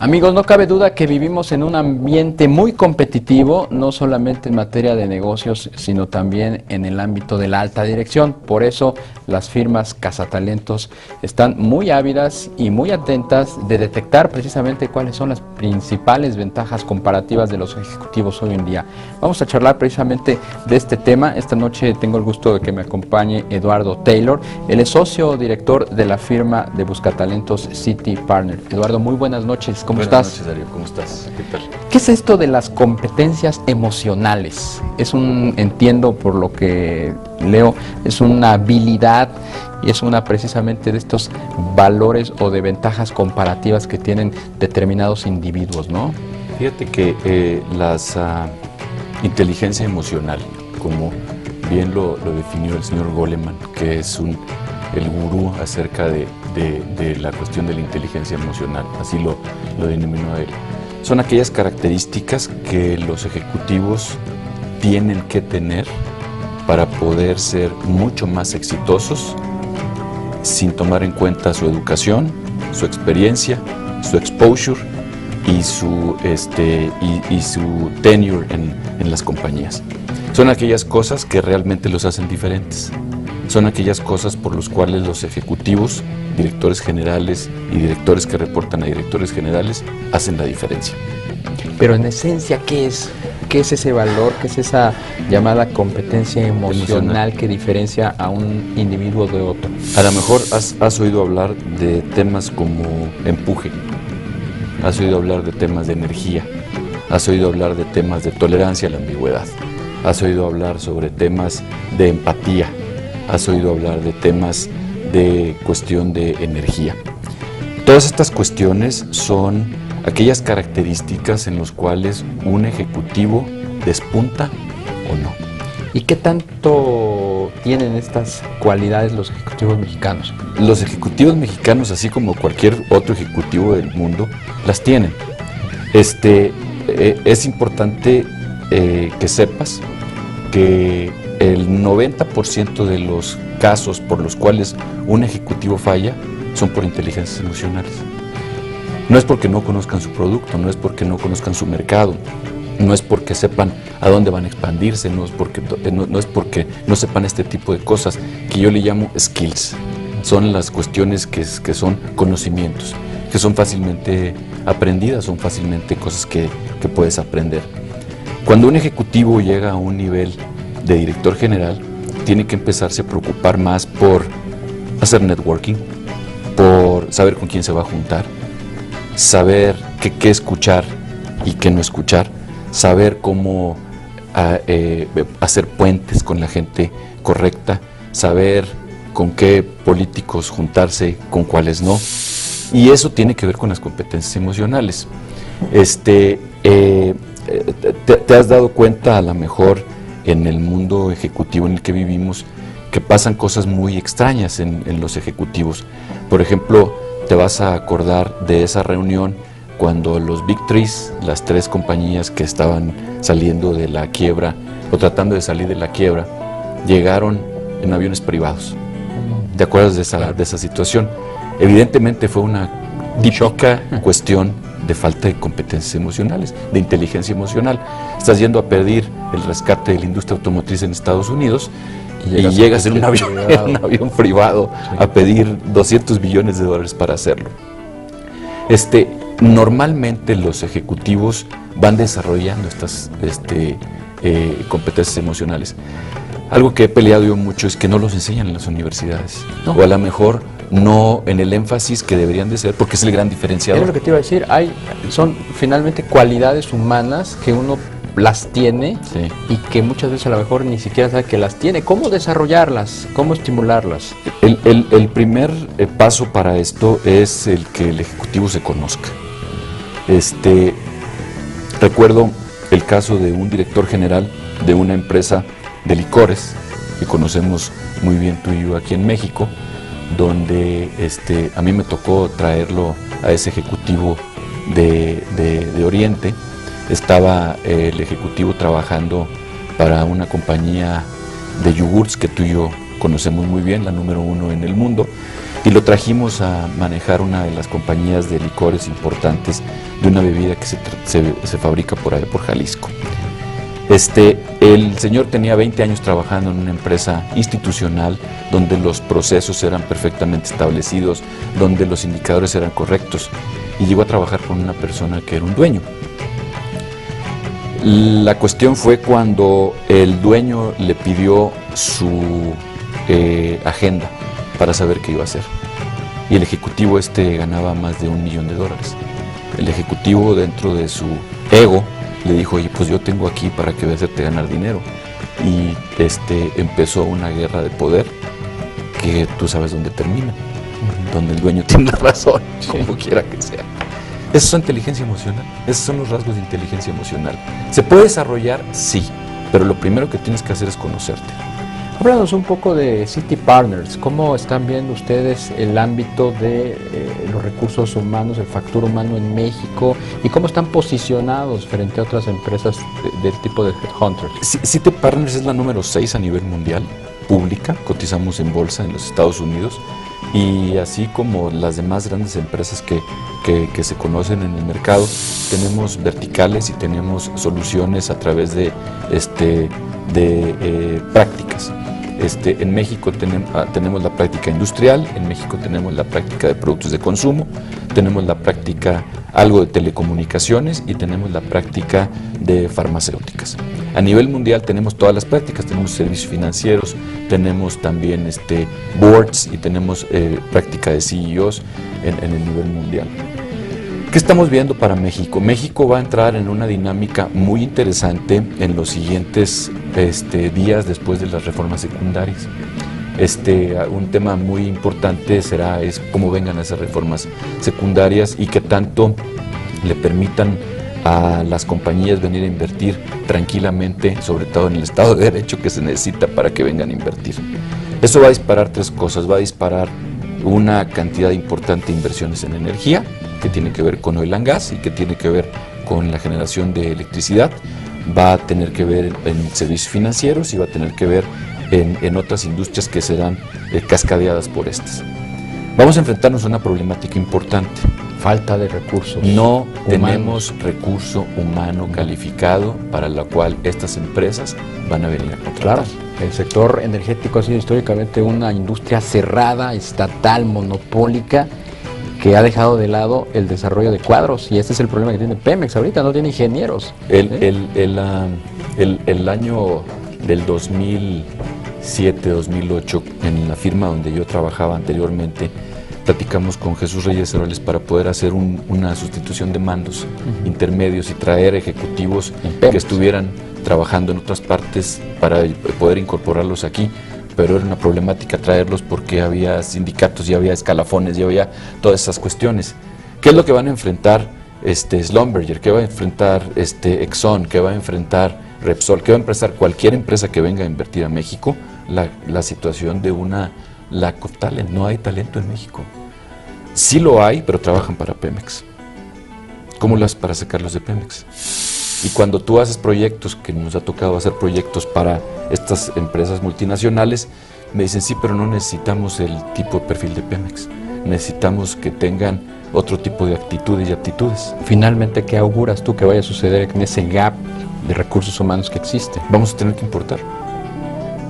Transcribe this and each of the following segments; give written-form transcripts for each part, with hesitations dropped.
Amigos, no cabe duda que vivimos en un ambiente muy competitivo, no solamente en materia de negocios, sino también en el ámbito de la alta dirección. Por eso las firmas cazatalentos están muy ávidas y muy atentas de detectar precisamente cuáles son las principales ventajas comparativas de los ejecutivos hoy en día. Vamos a charlar precisamente de este tema. Esta noche tengo el gusto de que me acompañe Eduardo Taylor. Él es socio director de la firma de buscatalentos City Partner. Eduardo, muy buenas noches. ¿Cómo estás? Buenas noches, Darío. ¿Cómo estás? ¿Qué tal? ¿Qué es esto de las competencias emocionales? Entiendo por lo que leo, es una habilidad y es una precisamente de estos valores o de ventajas comparativas que tienen determinados individuos, ¿no? Fíjate que inteligencia emocional, como bien lo definió el señor Goleman, que es el gurú acerca de la cuestión de la inteligencia emocional, así lo denominó él. Son aquellas características que los ejecutivos tienen que tener para poder ser mucho más exitosos sin tomar en cuenta su educación, su experiencia, su exposure y su tenure en las compañías. Son aquellas cosas que realmente los hacen diferentes. Son aquellas cosas por las cuales los ejecutivos, directores generales y directores que reportan a directores generales hacen la diferencia. Pero en esencia, ¿qué es? ¿Qué es ese valor? ¿Qué es esa llamada competencia emocional que diferencia a un individuo de otro? A lo mejor has oído hablar de temas como empuje, has oído hablar de temas de energía, has oído hablar de temas de tolerancia a la ambigüedad, has oído hablar sobre temas de empatía, has oído hablar de temas de cuestión de energía. Todas estas cuestiones son aquellas características en las cuales un ejecutivo despunta o no. ¿Y qué tanto tienen estas cualidades los ejecutivos mexicanos? Los ejecutivos mexicanos, así como cualquier otro ejecutivo del mundo, las tienen. Es importante que sepas que el 90% de los casos por los cuales un ejecutivo falla son por inteligencias emocionales. No es porque no conozcan su producto, no es porque no conozcan su mercado, no es porque sepan a dónde van a expandirse, no es porque no sepan este tipo de cosas que yo le llamo skills. Son las cuestiones que son conocimientos, que son fácilmente aprendidas, son fácilmente cosas que puedes aprender. Cuando un ejecutivo llega a un nivel de director general, tiene que empezarse a preocupar más por hacer networking, por saber con quién se va a juntar, saber qué escuchar y qué no escuchar, saber cómo hacer puentes con la gente correcta, saber con qué políticos juntarse, con cuáles no. Y eso tiene que ver con las competencias emocionales. Te has dado cuenta a lo mejor en el mundo ejecutivo en el que vivimos que pasan cosas muy extrañas en los ejecutivos. Por ejemplo, te vas a acordar de esa reunión cuando los Big Threes, las tres compañías que estaban saliendo de la quiebra o tratando de salir de la quiebra, llegaron en aviones privados. ¿Te acuerdas de esa situación? Evidentemente fue una típica cuestión de falta de competencias emocionales, de inteligencia emocional. Estás yendo a pedir el rescate de la industria automotriz en Estados Unidos y llegas en un avión privado a pedir $200 billones para hacerlo. Normalmente los ejecutivos van desarrollando estas competencias emocionales. Algo que he peleado yo mucho es que no los enseñan en las universidades, o a lo mejor no en el énfasis que deberían de ser, porque es el gran diferenciador. Es lo que te iba a decir, son finalmente cualidades humanas que uno las tiene, sí, y que muchas veces a lo mejor ni siquiera sabe que las tiene. ¿Cómo desarrollarlas? ¿Cómo estimularlas? El primer paso para esto es el que el ejecutivo se conozca. Recuerdo el caso de un director general de una empresa de licores que conocemos muy bien tú y yo aquí en México, donde a mí me tocó traerlo a ese ejecutivo de Oriente. Estaba el ejecutivo trabajando para una compañía de yogurts que tú y yo conocemos muy bien, la número 1 en el mundo, y lo trajimos a manejar una de las compañías de licores importantes de una bebida que se fabrica por allá por Jalisco. El señor tenía 20 años trabajando en una empresa institucional donde los procesos eran perfectamente establecidos, donde los indicadores eran correctos, y llegó a trabajar con una persona que era un dueño. La cuestión fue cuando el dueño le pidió su agenda para saber qué iba a hacer. Y el ejecutivo ganaba más de $1 millón. El ejecutivo, dentro de su ego, le dijo: oye, pues yo tengo aquí para que veas hacerte ganar dinero. Y empezó una guerra de poder que tú sabes dónde termina, donde el dueño tiene la razón, como quiera que sea. Eso es inteligencia emocional, esos son los rasgos de inteligencia emocional. ¿Se puede desarrollar? Sí, pero lo primero que tienes que hacer es conocerte. Háblanos un poco de City Partners. ¿Cómo están viendo ustedes el ámbito de los recursos humanos, el factor humano en México, y cómo están posicionados frente a otras empresas del tipo de Headhunters? City Partners es la número 6 a nivel mundial, pública, cotizamos en bolsa en los Estados Unidos, y así como las demás grandes empresas que se conocen en el mercado, tenemos verticales y tenemos soluciones a través de prácticas. En México tenemos la práctica industrial, en México tenemos la práctica de productos de consumo, tenemos la práctica algo de telecomunicaciones y tenemos la práctica de farmacéuticas. A nivel mundial tenemos todas las prácticas, tenemos servicios financieros, tenemos también boards y tenemos práctica de CEOs en el nivel mundial. ¿Qué estamos viendo para México? México va a entrar en una dinámica muy interesante en los siguientes días después de las reformas secundarias. Un tema muy importante es cómo vengan esas reformas secundarias y qué tanto le permitan a las compañías venir a invertir tranquilamente, sobre todo en el Estado de Derecho que se necesita para que vengan a invertir. Eso va a disparar 3 cosas. Va a disparar una cantidad importante de inversiones en energía, que tiene que ver con oil and gas y que tiene que ver con la generación de electricidad. Va a tener que ver en servicios financieros y va a tener que ver en otras industrias que serán cascadeadas por estas. Vamos a enfrentarnos a una problemática importante. Falta de recursos. No tenemos recurso humano calificado para la cual estas empresas van a venir a contratar. Claro, el sector energético ha sido históricamente una industria cerrada, estatal, monopólica, que ha dejado de lado el desarrollo de cuadros, y este es el problema que tiene Pemex ahorita, no tiene ingenieros. El año del 2007-2008, en la firma donde yo trabajaba anteriormente, platicamos con Jesús Reyes Heroles para poder hacer una sustitución de mandos intermedios y traer ejecutivos que estuvieran trabajando en otras partes para poder incorporarlos aquí. Pero era una problemática traerlos porque había sindicatos y había escalafones y había todas esas cuestiones. ¿Qué es lo que van a enfrentar Schlumberger? ¿Qué va a enfrentar Exxon? ¿Qué va a enfrentar Repsol? ¿Qué va a enfrentar cualquier empresa que venga a invertir a México? La situación de una lack of talent. No hay talento en México. Sí lo hay, pero trabajan para Pemex. ¿Cómo lo haces para sacarlos de Pemex? Y cuando tú haces proyectos, que nos ha tocado hacer proyectos para estas empresas multinacionales, me dicen: sí, pero no necesitamos el tipo de perfil de Pemex. Necesitamos que tengan otro tipo de actitudes y aptitudes. Finalmente, ¿qué auguras tú que vaya a suceder en ese gap de recursos humanos que existe? Vamos a tener que importar.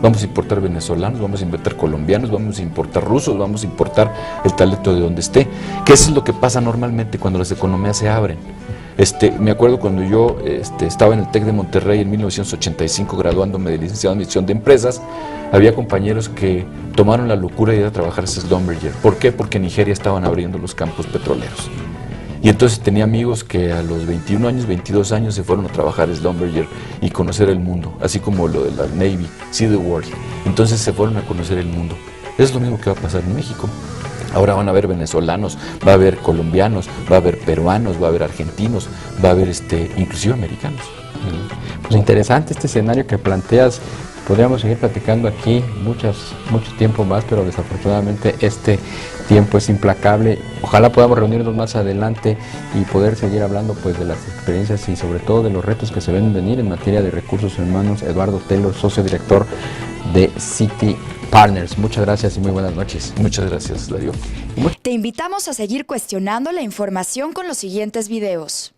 Vamos a importar venezolanos, vamos a importar colombianos, vamos a importar rusos, vamos a importar el talento de donde esté. Que eso es lo que pasa normalmente cuando las economías se abren. Me acuerdo cuando yo estaba en el TEC de Monterrey en 1985, graduándome de licenciado en Administración de Empresas, había compañeros que tomaron la locura de ir a trabajar a Schlumberger. ¿Por qué? Porque en Nigeria estaban abriendo los campos petroleros. Y entonces tenía amigos que a los 21 años, 22 años se fueron a trabajar a Schlumberger y conocer el mundo, así como lo de la Navy, See the World. Entonces se fueron a conocer el mundo. Es lo mismo que va a pasar en México. Ahora van a haber venezolanos, va a haber colombianos, va a haber peruanos, va a haber argentinos, va a haber inclusive americanos. Pues interesante este escenario que planteas. Podríamos seguir platicando aquí mucho tiempo más, pero desafortunadamente este tiempo es implacable. Ojalá podamos reunirnos más adelante y poder seguir hablando pues de las experiencias y sobre todo de los retos que se ven venir en materia de recursos humanos. Eduardo Taylor, socio director de City Partners. Muchas gracias y muy buenas noches. Muchas gracias, Darío. Te invitamos a seguir cuestionando la información con los siguientes videos.